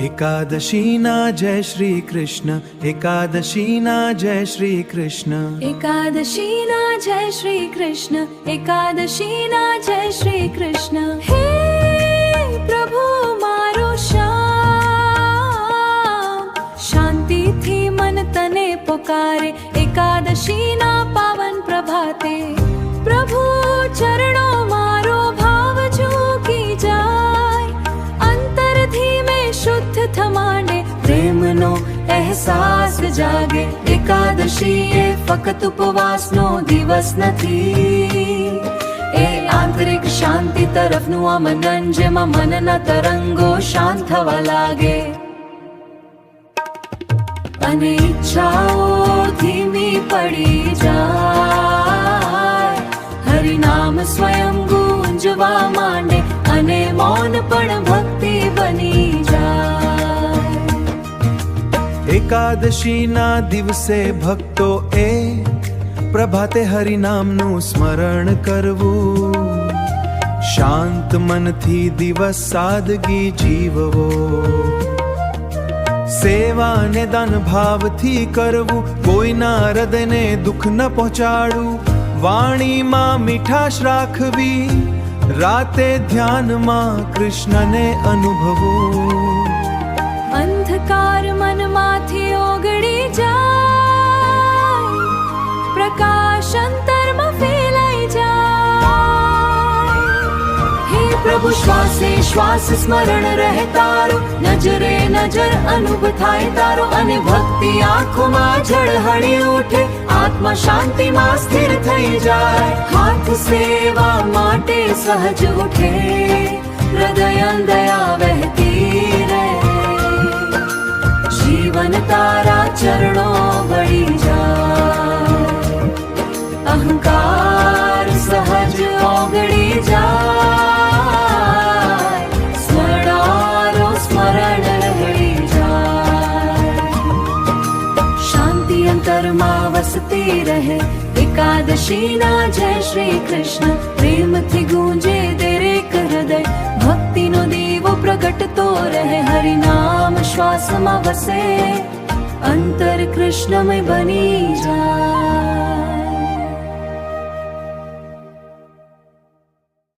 एकादशीना जय श्री कृष्ण, एकादशीना जय श्री कृष्ण, एकादशीना जय श्री कृष्ण, एकादशीना जय श्री कृष्ण। हे प्रभु मारो श्याम, शांतिथी मन तने पुकारे, एकादशीना पावन प्रभाते। प्रभु चरणों मारो भाव झूकी जाय, अंतर धीमे शुद्ध थमाणे, प्रेमनो अहसास जागे। एकादशी ए फकत उपवासनो दिवस નથી, એ આંતરિક શાંતિ તરફનું આમંત્રણ, જેમાં મનના તરંગો શાંત થવા લાગે અને ઈચ્છાઓ ધીમી પડી જાય। હરિનામ સ્વયં ગુંજવા માંડે અને મૌન પણ ભક્તિ બની જાય। एकादशीना दिवसे भक्तो ए प्रभाते हरिनामनु स्मरण करवू, शांत मनथी दिवस सादगी जीववो, सेवा ने दान भावथी करवू, कोईना हृदयने दुख न पहोंचाडू, वाणी मां मीठाश राखवी, राते ध्यान मां कृष्ण ने अनुभवू। અંધકાર મનમાંથી ઓગળી જાય, પ્રકાશ અંતરમાં ફેલાઈ જાય। હે પ્રભુ શ્વાસે શ્વાસ સ્મરણ રહે તારો, નજરે નજર અનુભવ થાય તારો, અને ભક્તિ આંખોમાં ઝળહળી ઉઠે, આત્મા શાંતિમાં સ્થિર થઈ જાય। હાથ સેવા માટે સહજ ઉઠે, હૃદય દયા વહેતી રહે, जीवन तारा चरणों बड़ी जाए। अहंकार सहज ओगड़ी जाए, स्मरणारो स्मरण रगड़ी जाए। शांति अंतर मां वसती रहे, एकादशी ना जय श्री कृष्ण, प्रेम थी गूंजे दरेक हृदय, भक्ति नो दीवो प्रगटतो रहे, हरिनाम श्वास में वसे, अंतर कृष्णमय बनी जाए।